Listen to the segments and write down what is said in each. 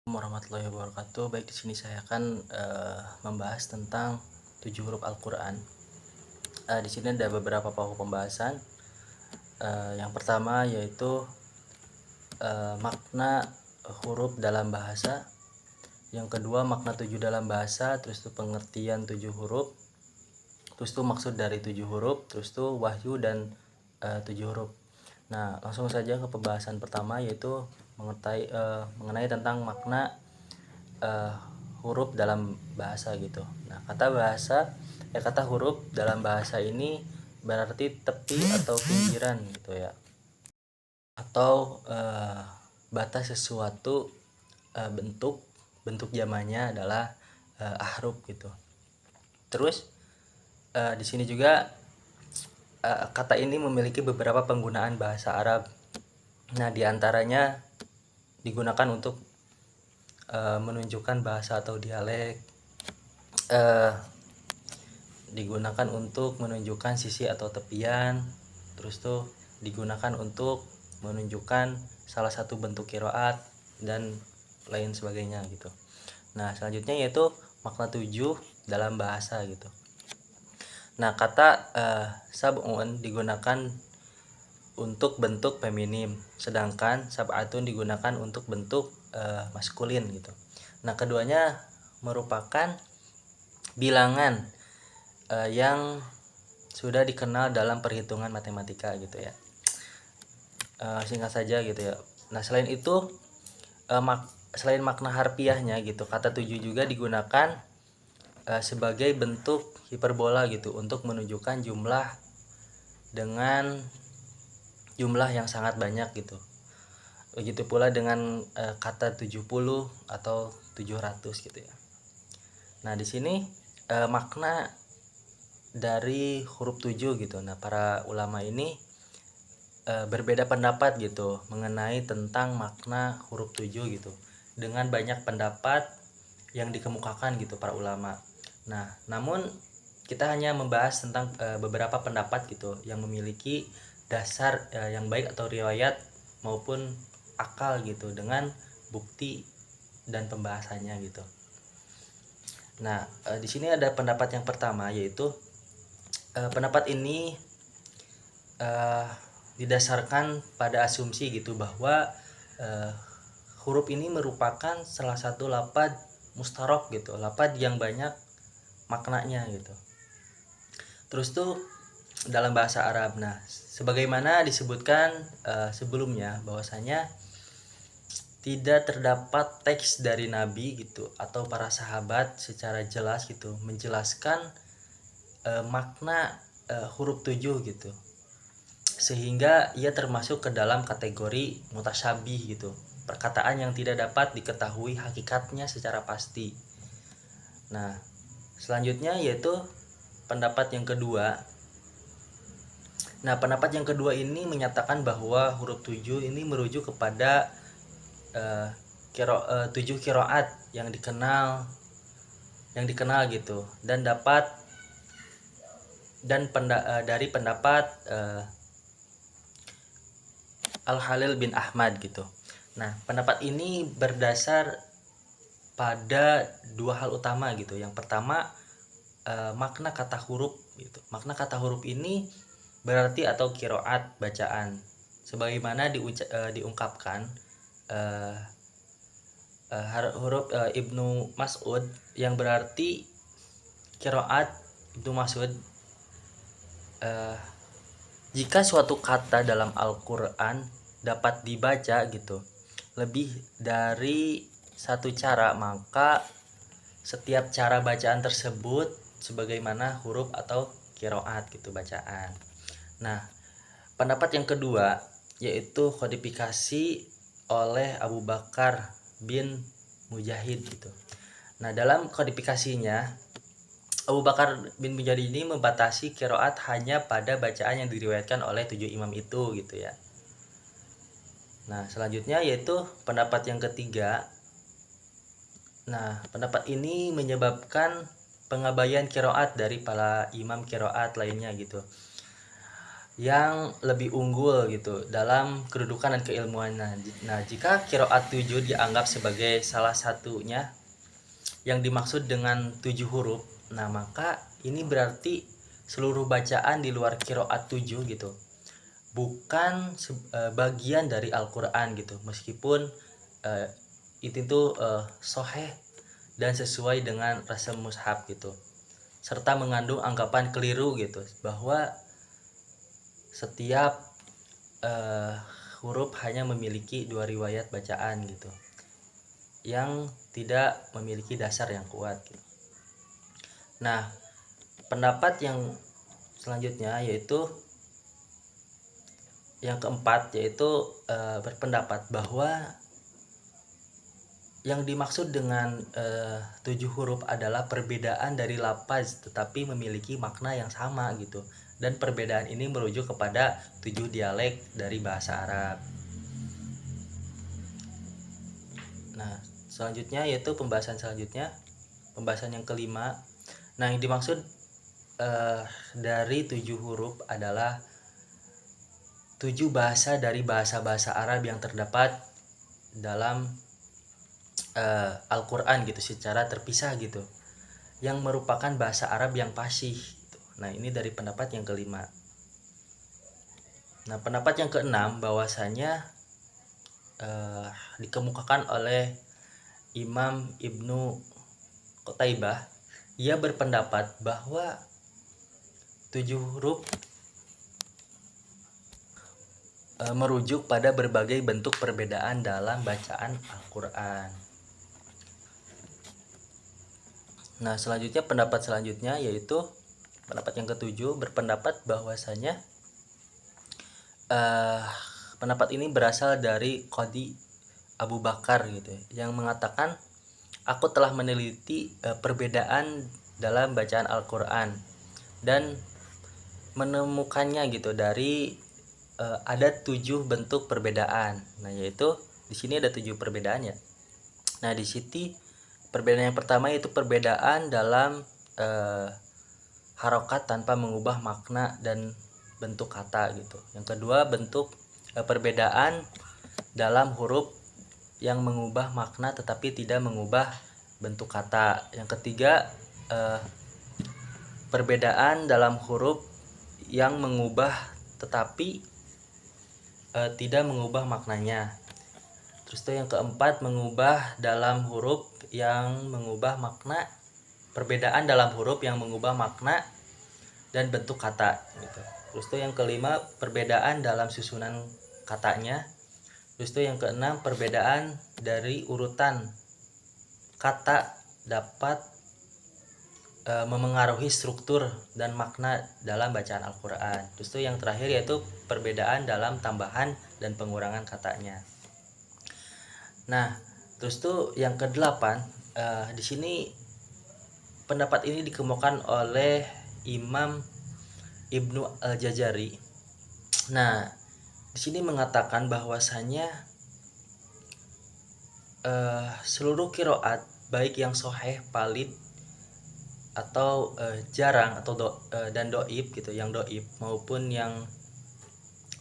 Warahmatullahi wabarakatuh. Baik, di sini saya akan membahas tentang 7 huruf Al-Qur'an. Di sini ada beberapa pokok pembahasan. Yang pertama yaitu makna huruf dalam bahasa. Yang kedua makna 7 dalam bahasa, terus itu pengertian 7 huruf. Terus itu maksud dari 7 huruf, terus itu wahyu dan 7 huruf. Nah, langsung saja ke pembahasan pertama yaitu mengenai tentang makna uh, huruf dalam bahasa gitu. Nah, kata huruf dalam bahasa ini berarti tepi atau pinggiran gitu ya, atau batas sesuatu. Bentuk jamannya adalah ahruf gitu. Terus di sini juga kata ini memiliki beberapa penggunaan bahasa Arab. Nah, diantaranya digunakan untuk menunjukkan bahasa atau dialek, digunakan untuk menunjukkan sisi atau tepian, terus tuh digunakan untuk menunjukkan salah satu bentuk qiraat dan lain sebagainya gitu. Nah, selanjutnya yaitu makna 7 dalam bahasa gitu. Nah, kata sab'un digunakan untuk bentuk feminim, sedangkan sab'atun digunakan untuk bentuk maskulin gitu. Nah, keduanya merupakan bilangan yang sudah dikenal dalam perhitungan matematika gitu ya. Singkat saja gitu ya. Nah, selain itu selain makna harfiahnya gitu, kata 7 juga digunakan sebagai bentuk hiperbola gitu untuk menunjukkan jumlah dengan jumlah yang sangat banyak gitu. Begitu pula dengan kata 70 atau 700 gitu ya. Nah, di sini makna dari huruf 7 gitu. Nah, para ulama ini berbeda pendapat gitu mengenai tentang makna huruf 7 gitu. Dengan banyak pendapat yang dikemukakan gitu para ulama. Nah, namun kita hanya membahas tentang beberapa pendapat gitu yang memiliki dasar yang baik atau riwayat maupun akal gitu dengan bukti dan pembahasannya gitu. Nah, di sini ada pendapat yang pertama yaitu pendapat ini didasarkan pada asumsi gitu bahwa huruf ini merupakan salah satu lapad mustarok gitu, lapad yang banyak maknanya gitu. Terus tuh dalam bahasa Arab. Nah, sebagaimana disebutkan sebelumnya bahwasanya tidak terdapat teks dari Nabi gitu atau para sahabat secara jelas gitu menjelaskan makna huruf 7 gitu. Sehingga ia termasuk ke dalam kategori mutasyabih gitu. Perkataan yang tidak dapat diketahui hakikatnya secara pasti. Nah, selanjutnya yaitu pendapat yang kedua. Nah, pendapat yang kedua ini menyatakan bahwa huruf 7 ini merujuk kepada 7 qiraat yang dikenal gitu dan dari pendapat Al-Halil bin Ahmad gitu. Nah, pendapat ini berdasar pada dua hal utama gitu. Yang pertama makna kata huruf gitu. Makna kata huruf ini berarti atau qiraat bacaan sebagaimana diungkapkan huruf Ibnu Mas'ud yang berarti qiraat Ibnu Mas'ud. Jika suatu kata dalam Al-Qur'an dapat dibaca gitu lebih dari satu cara, maka setiap cara bacaan tersebut sebagaimana huruf atau qiraat gitu bacaan. Nah, pendapat yang kedua yaitu kodifikasi oleh Abu Bakar bin Mujahid gitu. Nah, dalam kodifikasinya Abu Bakar bin Mujahid ini membatasi qiraat hanya pada bacaan yang diriwayatkan oleh 7 imam itu gitu ya. Nah, selanjutnya yaitu pendapat yang ketiga. Nah, pendapat ini menyebabkan pengabaian qiraat dari para imam qiraat lainnya gitu. yang lebih unggul gitu dalam kedudukan dan keilmuan. Nah, jika qiraat 7 dianggap sebagai salah satunya yang dimaksud dengan 7 huruf, nah maka ini berarti seluruh bacaan di luar qiraat 7 gitu bukan bagian dari Al-Qur'an gitu, meskipun itu tuh sahih dan sesuai dengan rasam mushaf gitu, serta mengandung anggapan keliru gitu bahwa setiap huruf hanya memiliki 2 riwayat bacaan gitu yang tidak memiliki dasar yang kuat gitu. Nah, pendapat yang selanjutnya yaitu yang keempat, yaitu berpendapat bahwa yang dimaksud dengan 7 huruf adalah perbedaan dari lafaz tetapi memiliki makna yang sama gitu, dan perbedaan ini merujuk kepada 7 dialek dari bahasa Arab. Nah, selanjutnya yaitu pembahasan yang kelima. Nah, yang dimaksud dari 7 huruf adalah 7 bahasa dari bahasa-bahasa Arab yang terdapat dalam Al-Quran gitu secara terpisah gitu, yang merupakan bahasa Arab yang fasih gitu. Nah, ini dari pendapat yang kelima. Nah, pendapat yang keenam bahwasanya dikemukakan oleh Imam Ibnu Qutaibah. Ia berpendapat bahwa 7 huruf merujuk pada berbagai bentuk perbedaan dalam bacaan Al-Quran. Nah, selanjutnya pendapat selanjutnya yaitu pendapat yang ketujuh berpendapat bahwasanya pendapat ini berasal dari Qadhi Abu Bakar gitu yang mengatakan, aku telah meneliti perbedaan dalam bacaan Al-Quran dan menemukannya gitu dari ada 7 bentuk perbedaan. Nah, yaitu di sini ada 7 perbedaan ya. Nah, di sini perbedaan yang pertama yaitu perbedaan dalam harokat tanpa mengubah makna dan bentuk kata gitu. Yang kedua, bentuk perbedaan dalam huruf yang mengubah makna tetapi tidak mengubah bentuk kata. Yang ketiga, perbedaan dalam huruf yang mengubah tetapi tidak mengubah maknanya. Terus tuh yang keempat, mengubah dalam huruf yang mengubah makna, perbedaan dalam huruf yang mengubah makna dan bentuk kata gitu. Terus tuh yang kelima, perbedaan dalam susunan katanya. Terus tuh yang keenam, perbedaan dari urutan kata dapat memengaruhi struktur dan makna dalam bacaan Al-Quran. Terus tuh yang terakhir yaitu perbedaan dalam tambahan dan pengurangan katanya. Nah, terus tuh yang kedelapan, di sini pendapat ini dikemukakan oleh Imam Ibnu Al-Jazari. Nah, di sini mengatakan bahwasanya seluruh qiraat baik yang sahih, valid atau jarang atau dan doib gitu, yang doib maupun yang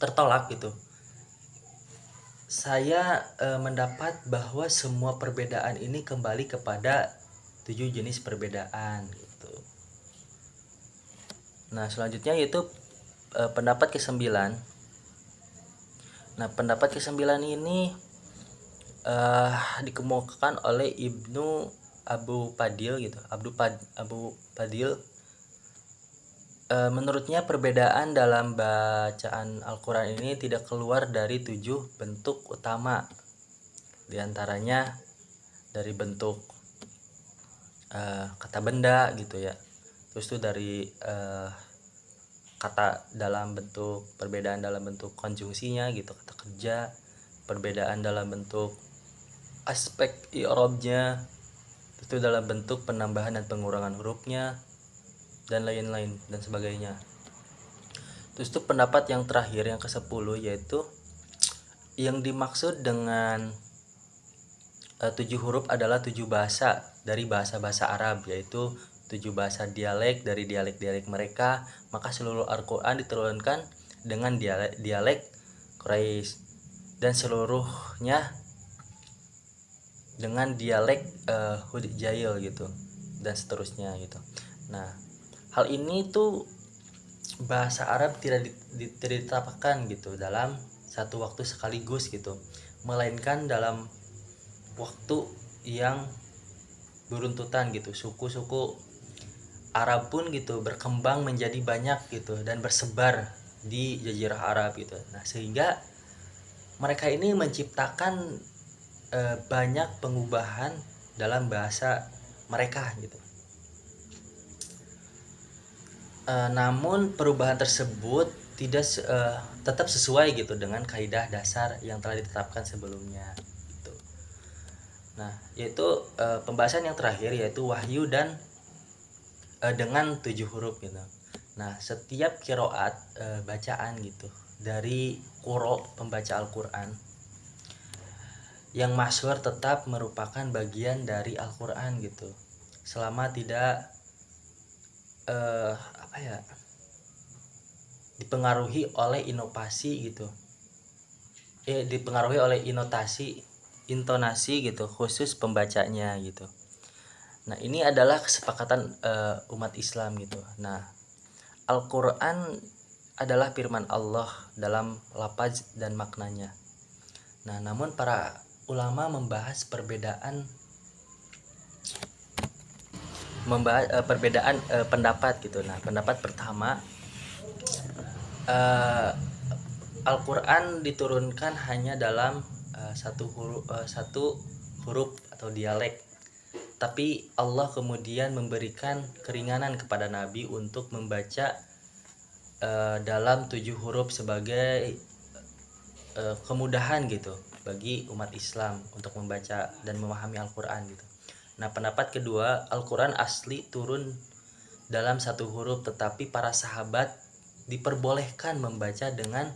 tertolak gitu, saya mendapat bahwa semua perbedaan ini kembali kepada 7 jenis perbedaan gitu. Nah, selanjutnya yaitu pendapat ke-9. Nah, pendapat ke-9 ini dikemukakan oleh Ibnu Abu Fadil gitu, Abu Fadil. Menurutnya perbedaan dalam bacaan Al-Quran ini tidak keluar dari 7 bentuk utama, diantaranya dari bentuk kata benda gitu ya. Terus itu dari kata dalam bentuk, perbedaan dalam bentuk konjungsinya gitu, kata kerja, perbedaan dalam bentuk aspek i'rabnya, itu dalam bentuk penambahan dan pengurangan hurufnya, dan lain-lain dan sebagainya. Terus itu pendapat yang terakhir yang ke-10 yaitu yang dimaksud dengan 7 huruf adalah 7 bahasa dari bahasa-bahasa Arab, yaitu 7 bahasa dialek dari dialek-dialek mereka. Maka seluruh Al-Quran diturunkan dengan dialek Quraisy, dan seluruhnya dengan dialek Hudjail gitu, dan seterusnya gitu. Nah, hal ini tuh bahasa Arab tidak ditetapkan gitu dalam satu waktu sekaligus gitu, melainkan dalam waktu yang beruntutan gitu. Suku-suku Arab pun gitu berkembang menjadi banyak gitu dan bersebar di Jazirah Arab gitu. Nah, sehingga mereka ini menciptakan banyak pengubahan dalam bahasa mereka gitu. Namun perubahan tersebut tetap sesuai gitu dengan kaidah dasar yang telah ditetapkan sebelumnya gitu. Nah, yaitu pembahasan yang terakhir yaitu wahyu dan dengan 7 huruf gitu. Nah, setiap kiroat bacaan gitu dari quro pembaca Al-Qur'an yang masyhur tetap merupakan bagian dari Al-Qur'an gitu. Selama tidak dipengaruhi oleh inovasi gitu. Dipengaruhi oleh intonasi gitu khusus pembacanya gitu. Nah, ini adalah kesepakatan umat Islam gitu. Nah, Al-Qur'an adalah firman Allah dalam lafaz dan maknanya. Nah, namun para ulama membahas perbedaan pendapat gitu. Nah, pendapat pertama, Al-Qur'an diturunkan hanya dalam satu huruf atau dialek. Tapi Allah kemudian memberikan keringanan kepada Nabi untuk membaca dalam 7 huruf sebagai kemudahan gitu bagi umat Islam untuk membaca dan memahami Al-Qur'an gitu. Nah, pendapat kedua, Al-Qur'an asli turun dalam 1 huruf, tetapi para sahabat diperbolehkan membaca dengan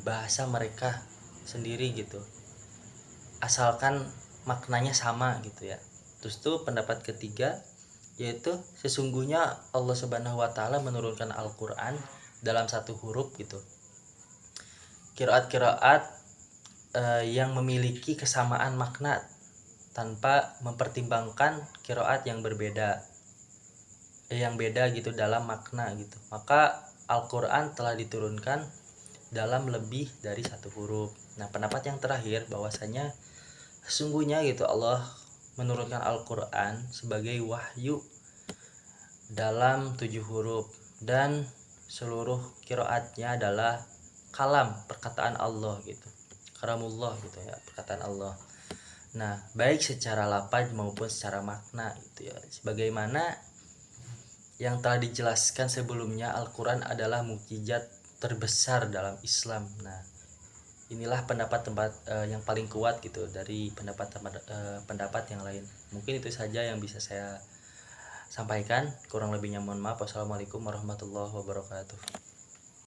bahasa mereka sendiri gitu, asalkan maknanya sama gitu ya. Terus tuh pendapat ketiga, yaitu sesungguhnya Allah Subhanahu wa taala menurunkan Al-Qur'an dalam 1 huruf gitu. Qiraat yang memiliki kesamaan makna tanpa mempertimbangkan qiraat yang beda gitu dalam makna gitu. Maka Al-Qur'an telah diturunkan dalam lebih dari 1 huruf. Nah, pendapat yang terakhir bahwasanya sesungguhnya gitu Allah menurunkan Al-Qur'an sebagai wahyu dalam 7 huruf dan seluruh qiraatnya adalah kalam, perkataan Allah gitu. Karamullah gitu ya, perkataan Allah. Nah, baik secara lafaz maupun secara makna gitu ya. Sebagaimana yang telah dijelaskan sebelumnya, Al-Qur'an adalah mukjizat terbesar dalam Islam. Nah, inilah pendapat yang paling kuat gitu dari pendapat yang lain. Mungkin itu saja yang bisa saya sampaikan. Kurang lebihnya mohon maaf. Wassalamualaikum warahmatullahi wabarakatuh.